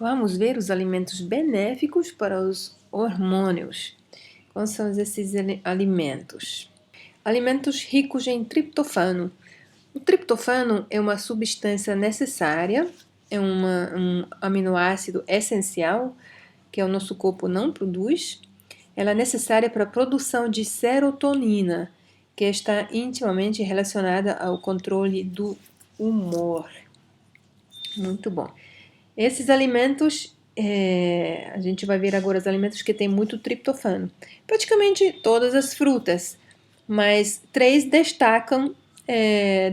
Vamos ver os alimentos benéficos para os hormônios. Quais são esses alimentos? Alimentos ricos em triptofano. O triptofano é uma substância necessária, é um aminoácido essencial que o nosso corpo não produz. Ela é necessária para a produção de serotonina, que está intimamente relacionada ao controle do humor. Muito bom. Esses alimentos, a gente vai ver agora os alimentos que têm muito triptofano. Praticamente todas as frutas, mas 3 destacam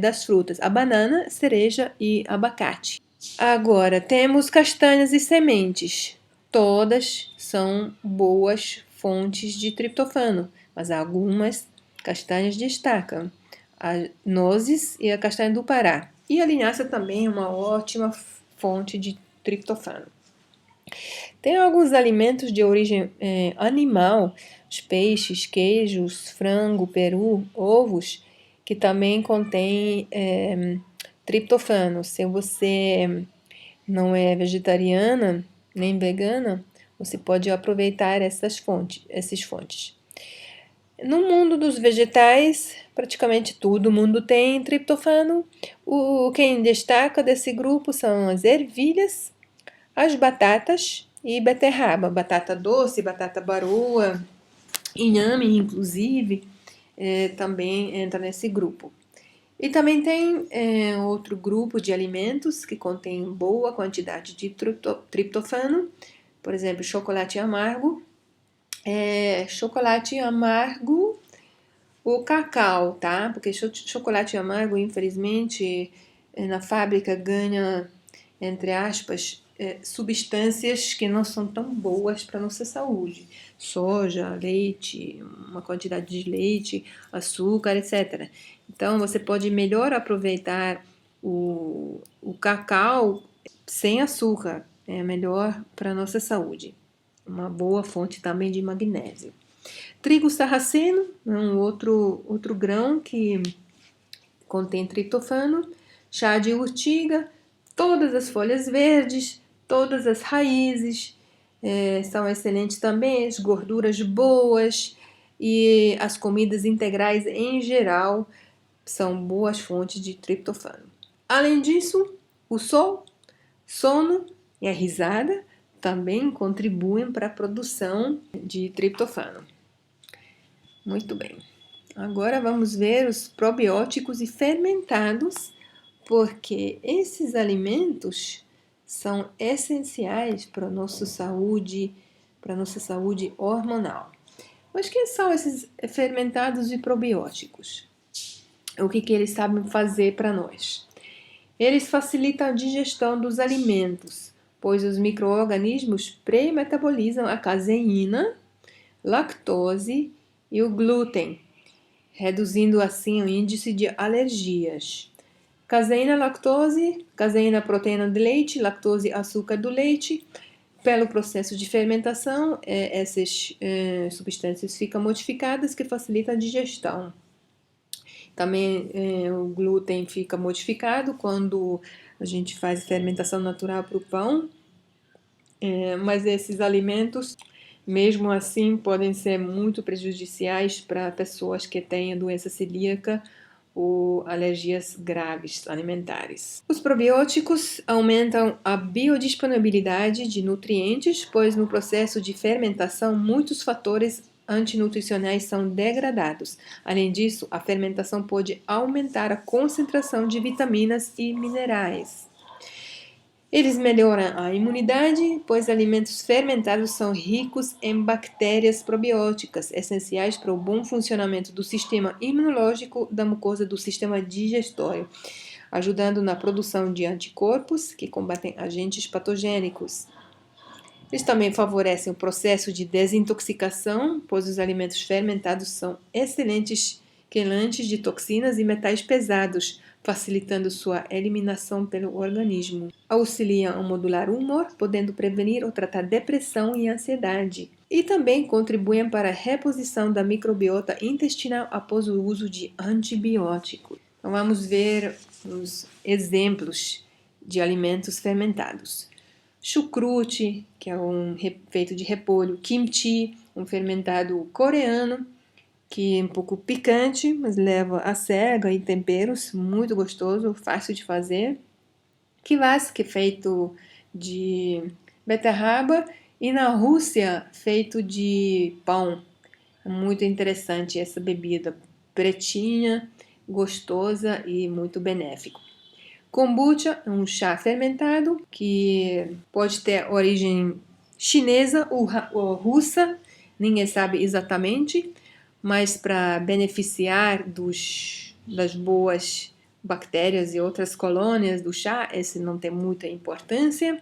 das frutas: a banana, cereja e abacate. Agora, temos castanhas e sementes. Todas são boas fontes de triptofano, mas algumas castanhas destacam. As nozes e a castanha do Pará. E a linhaça também é uma ótima fonte de triptofano. Tem alguns alimentos de origem animal, os peixes, queijos, frango, peru, ovos, que também contêm triptofano. Se você não é vegetariana nem vegana, você pode aproveitar essas fontes. No mundo dos vegetais, praticamente todo mundo tem triptofano. Quem destaca desse grupo são as ervilhas, as batatas e beterraba, batata doce, batata baroa, inhame, inclusive, também entra nesse grupo. E também tem outro grupo de alimentos que contém boa quantidade de triptofano, por exemplo, chocolate amargo. Chocolate amargo, o cacau, tá? Porque chocolate amargo, infelizmente, na fábrica ganha, entre aspas, substâncias que não são tão boas para a nossa saúde. Soja, leite, uma quantidade de leite, açúcar, etc. Então, você pode melhor aproveitar o cacau sem açúcar. É melhor para a nossa saúde. Uma boa fonte também de magnésio. Trigo sarraceno é um outro grão que contém triptofano. Chá de urtiga, todas as folhas verdes, todas as raízes são excelentes também, as gorduras boas e as comidas integrais em geral são boas fontes de triptofano. Além disso, o sol, sono e a risada também contribuem para a produção de triptofano. Muito bem. Agora vamos ver os probióticos e fermentados, porque esses alimentos são essenciais para a nossa saúde hormonal. Mas quem são esses fermentados e probióticos? O que eles sabem fazer para nós? Eles facilitam a digestão dos alimentos, pois os micro-organismos pré-metabolizam a caseína, lactose e o glúten, reduzindo assim o índice de alergias. Caseína, lactose, caseína, proteína de leite, lactose, açúcar do leite. Pelo processo de fermentação, essas substâncias ficam modificadas que facilitam a digestão. Também o glúten fica modificado quando a gente faz fermentação natural para o pão, mas esses alimentos, mesmo assim, podem ser muito prejudiciais para pessoas que têm doença celíaca ou alergias graves alimentares. Os probióticos aumentam a biodisponibilidade de nutrientes, pois no processo de fermentação muitos fatores antinutricionais são degradados. Além disso, a fermentação pode aumentar a concentração de vitaminas e minerais. Eles melhoram a imunidade, pois alimentos fermentados são ricos em bactérias probióticas, essenciais para o bom funcionamento do sistema imunológico da mucosa do sistema digestório, ajudando na produção de anticorpos que combatem agentes patogênicos. Eles também favorecem o processo de desintoxicação, pois os alimentos fermentados são excelentes quelantes de toxinas e metais pesados, facilitando sua eliminação pelo organismo. Auxiliam a modular o humor, podendo prevenir ou tratar depressão e ansiedade. E também contribuem para a reposição da microbiota intestinal após o uso de antibióticos. Então vamos ver os exemplos de alimentos fermentados. chucrute, que é feito de repolho, kimchi, um fermentado coreano, que é um pouco picante, mas leva a sega e temperos, muito gostoso, fácil de fazer. Kvass, que é feito de beterraba, e na Rússia, feito de pão. É muito interessante essa bebida, pretinha, gostosa e muito benéfico. Kombucha é um chá fermentado que pode ter origem chinesa ou russa, ninguém sabe exatamente, mas para beneficiar das boas bactérias e outras colônias do chá, esse não tem muita importância.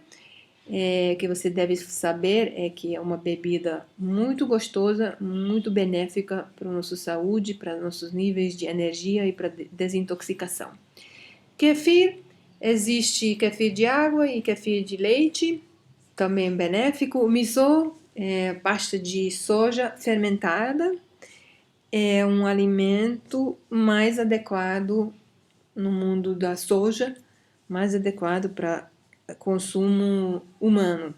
Que você deve saber é que é uma bebida muito gostosa, muito benéfica para a nossa saúde, para nossos níveis de energia e para desintoxicação. Kefir, existe kefir de água e kefir de leite, também benéfico. O miso é pasta de soja fermentada, é um alimento mais adequado no mundo da soja, mais adequado para consumo humano,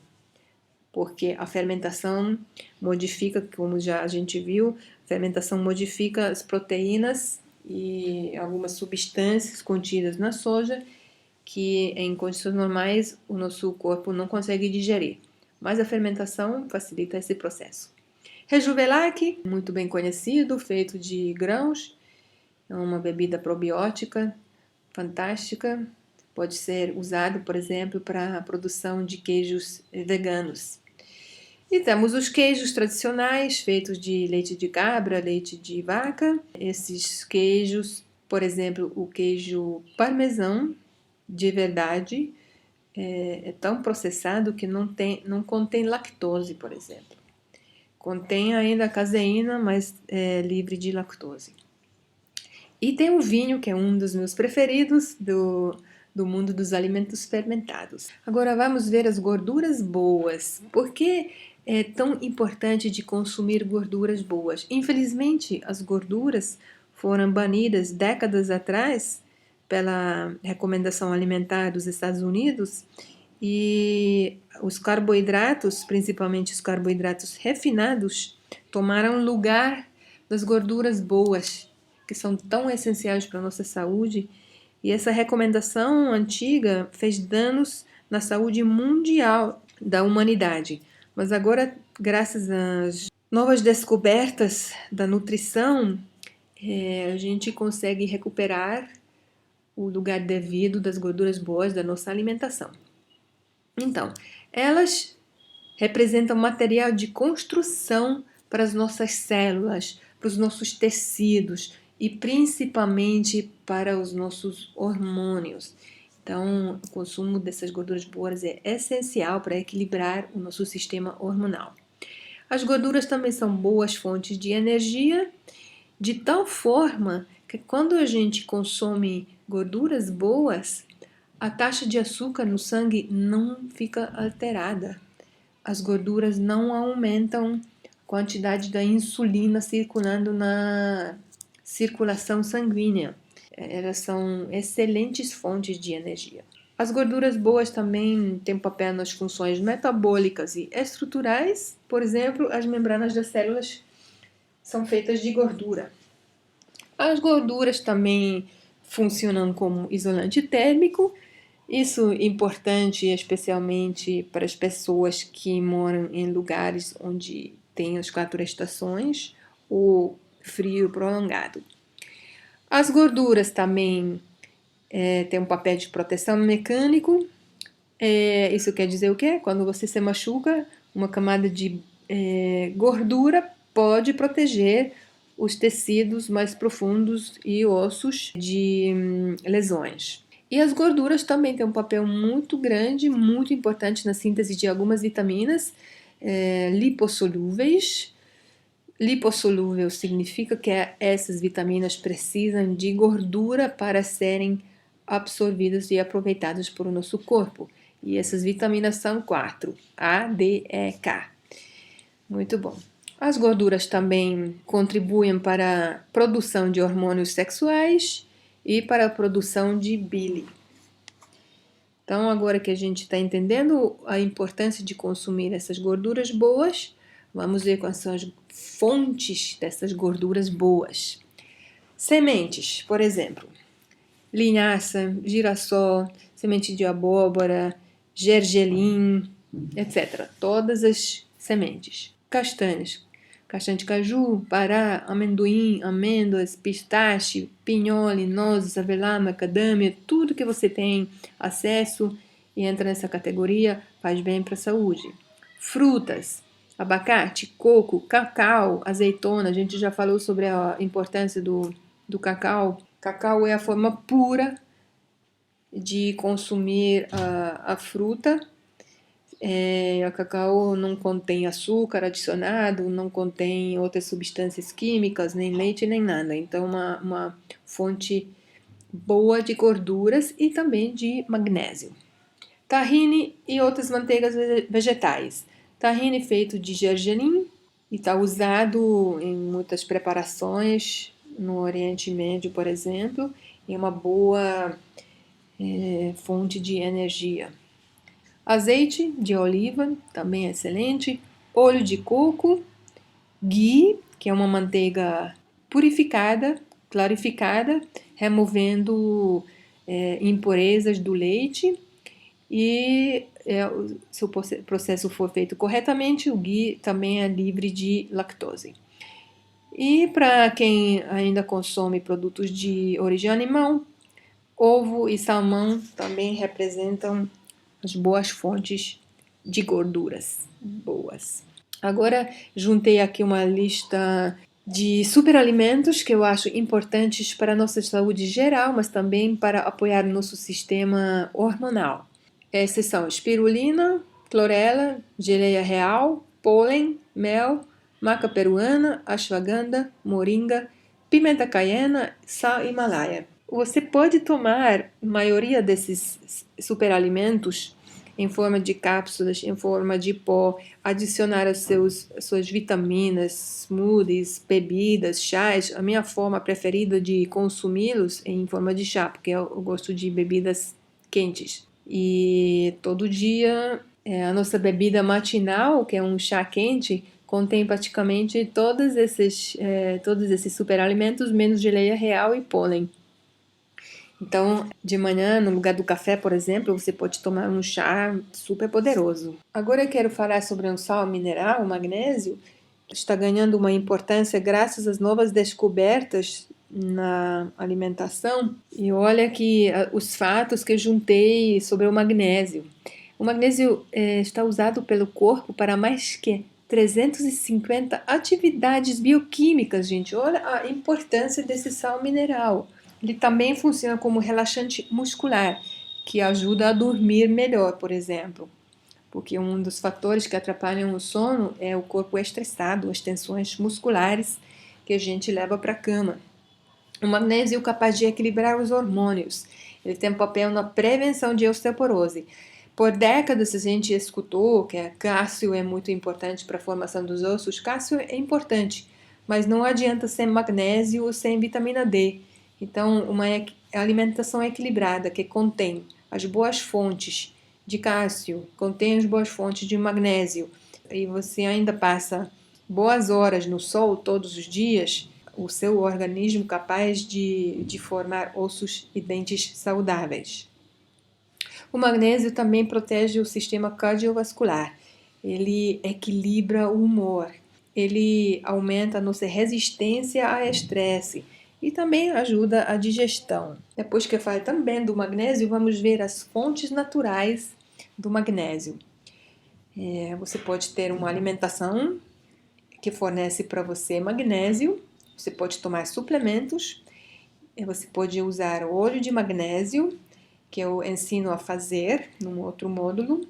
porque a fermentação modifica, como já a gente viu, a fermentação modifica as proteínas e algumas substâncias contidas na soja que em condições normais o nosso corpo não consegue digerir, mas a fermentação facilita esse processo. Rejuvelac, muito bem conhecido, feito de grãos, é uma bebida probiótica fantástica, pode ser usado, por exemplo, para a produção de queijos veganos. E temos os queijos tradicionais, feitos de leite de cabra, leite de vaca. Esses queijos, por exemplo, o queijo parmesão, de verdade, é tão processado que não contém lactose, por exemplo. Contém ainda caseína, mas é livre de lactose. E tem o vinho, que é um dos meus preferidos do mundo dos alimentos fermentados. Agora vamos ver as gorduras boas. Por que é tão importante de consumir gorduras boas? Infelizmente, as gorduras foram banidas décadas atrás pela recomendação alimentar dos Estados Unidos e os carboidratos, principalmente os carboidratos refinados, tomaram lugar das gorduras boas, que são tão essenciais para a nossa saúde. E essa recomendação antiga fez danos na saúde mundial da humanidade. Mas agora, graças às novas descobertas da nutrição, a gente consegue recuperar o lugar devido das gorduras boas da nossa alimentação. Então, elas representam material de construção para as nossas células, para os nossos tecidos e principalmente para os nossos hormônios. Então, o consumo dessas gorduras boas é essencial para equilibrar o nosso sistema hormonal. As gorduras também são boas fontes de energia, de tal forma que quando a gente consome gorduras boas, a taxa de açúcar no sangue não fica alterada. As gorduras não aumentam a quantidade da insulina circulando na circulação sanguínea. Elas são excelentes fontes de energia. As gorduras boas também têm papel nas funções metabólicas e estruturais. Por exemplo, as membranas das células são feitas de gordura. As gorduras também funcionam como isolante térmico. Isso é importante especialmente para as pessoas que moram em lugares onde tem as 4 estações ou frio prolongado. As gorduras também têm um papel de proteção mecânico. Isso quer dizer o quê? Quando você se machuca, uma camada de gordura pode proteger os tecidos mais profundos e ossos de lesões. E as gorduras também têm um papel muito grande, muito importante na síntese de algumas vitaminas lipossolúveis. Lipossolúvel significa que essas vitaminas precisam de gordura para serem absorvidas e aproveitadas por o nosso corpo. E essas vitaminas são 4, A, D, E, K. Muito bom. As gorduras também contribuem para a produção de hormônios sexuais e para a produção de bile. Então, agora que a gente está entendendo a importância de consumir essas gorduras boas, vamos ver quais são as fontes dessas gorduras boas. Sementes, por exemplo, linhaça, girassol, semente de abóbora, gergelim, etc. Todas as sementes. Castanhas, castanha de caju, pará, amendoim, amêndoas, pistache, pinhole, nozes, avelã, macadâmia, tudo que você tem acesso e entra nessa categoria faz bem para a saúde. Frutas, abacate, coco, cacau, azeitona, a gente já falou sobre a importância do cacau. Cacau é a forma pura de consumir a fruta. O cacau não contém açúcar adicionado, não contém outras substâncias químicas, nem leite, nem nada. Então, uma fonte boa de gorduras e também de magnésio. Tahine e outras manteigas vegetais. Tahine feito de gergelim e está usado em muitas preparações no Oriente Médio, por exemplo, e é uma boa fonte de energia. Azeite de oliva, também é excelente. Óleo de coco, ghee, que é uma manteiga purificada, clarificada, removendo impurezas do leite. E se o processo for feito corretamente, o ghee também é livre de lactose. E para quem ainda consome produtos de origem animal, ovo e salmão também representam as boas fontes de gorduras boas. Agora, juntei aqui uma lista de superalimentos que eu acho importantes para a nossa saúde geral, mas também para apoiar o nosso sistema hormonal. Esses são espirulina, clorela, geleia real, pólen, mel, maca peruana, ashwagandha, moringa, pimenta caiena, sal Himalaia. Você pode tomar a maioria desses superalimentos em forma de cápsulas, em forma de pó, adicionar as suas vitaminas, smoothies, bebidas, chás. A minha forma preferida de consumi-los é em forma de chá, porque eu gosto de bebidas quentes. E todo dia a nossa bebida matinal, que é um chá quente, contém praticamente todos esses superalimentos, menos geleia real e pólen. Então, de manhã, no lugar do café, por exemplo, você pode tomar um chá super poderoso. Agora eu quero falar sobre um sal mineral, o magnésio. Está ganhando uma importância graças às novas descobertas na alimentação. E olha aqui os fatos que eu juntei sobre o magnésio. O magnésio está usado pelo corpo para mais que 350 atividades bioquímicas, gente. Olha a importância desse sal mineral. Ele também funciona como relaxante muscular, que ajuda a dormir melhor, por exemplo. Porque um dos fatores que atrapalham o sono é o corpo estressado, as tensões musculares que a gente leva para a cama. O magnésio é capaz de equilibrar os hormônios. Ele tem um papel na prevenção de osteoporose. Por décadas a gente escutou que cálcio é muito importante para a formação dos ossos. Cálcio é importante, mas não adianta sem magnésio ou sem vitamina D. Então, uma alimentação equilibrada que contém as boas fontes de cálcio, contém as boas fontes de magnésio, e você ainda passa boas horas no sol todos os dias, o seu organismo capaz de formar ossos e dentes saudáveis. O magnésio também protege o sistema cardiovascular. Ele equilibra o humor. Ele aumenta a nossa resistência a estresse e também ajuda a digestão. Depois que eu falei também do magnésio, vamos ver as fontes naturais do magnésio. Você pode ter uma alimentação que fornece para você magnésio, você pode tomar suplementos, você pode usar óleo de magnésio, que eu ensino a fazer num outro módulo.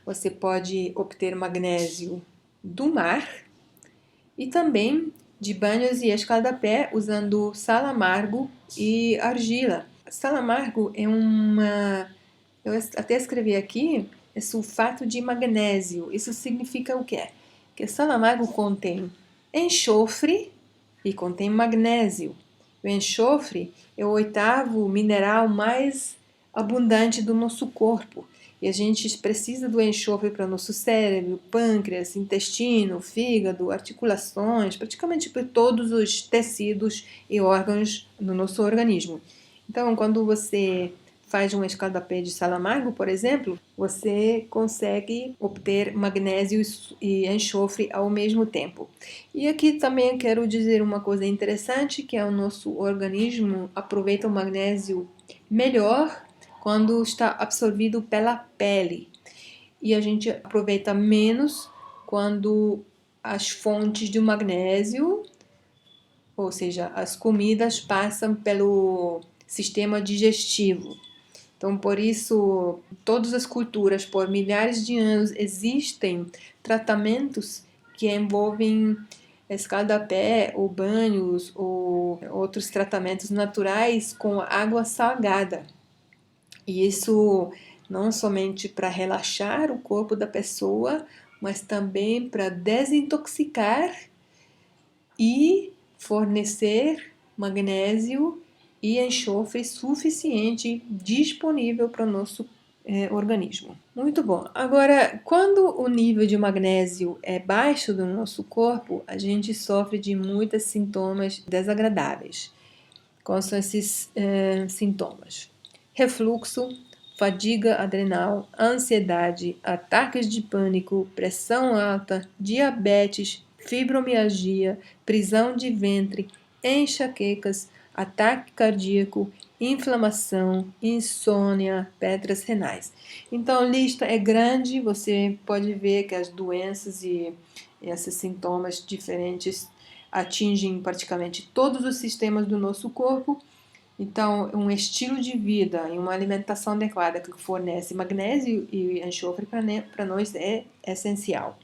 Você pode obter magnésio do mar e também de banhos e escaldapé usando sal amargo e argila. Sal amargo é eu até escrevi aqui, é sulfato de magnésio. Isso significa o quê? Que sal amargo contém enxofre e contém magnésio. O enxofre é o 8º mineral mais abundante do nosso corpo. E a gente precisa do enxofre para nosso cérebro, pâncreas, intestino, fígado, articulações, praticamente para todos os tecidos e órgãos do nosso organismo. Então, quando você faz um escaldapé de sal amargo, por exemplo, você consegue obter magnésio e enxofre ao mesmo tempo. E aqui também quero dizer uma coisa interessante, que é o nosso organismo aproveita o magnésio melhor quando está absorvido pela pele. E a gente aproveita menos quando as fontes de magnésio, ou seja, as comidas passam pelo sistema digestivo. Então, por isso, todas as culturas, por milhares de anos, existem tratamentos que envolvem escaldapé ou banhos ou outros tratamentos naturais com água salgada. E isso não somente para relaxar o corpo da pessoa, mas também para desintoxicar e fornecer magnésio e enxofre suficiente disponível para o nosso organismo. Muito bom. Agora, quando o nível de magnésio é baixo do nosso corpo, a gente sofre de muitos sintomas desagradáveis. Quais são esses sintomas? Refluxo, fadiga adrenal, ansiedade, ataques de pânico, pressão alta, diabetes, fibromialgia, prisão de ventre, enxaquecas, ataque cardíaco, inflamação, insônia, pedras renais. Então, a lista é grande, você pode ver que as doenças e esses sintomas diferentes atingem praticamente todos os sistemas do nosso corpo. Então, um estilo de vida e uma alimentação adequada que fornece magnésio e enxofre para nós é essencial.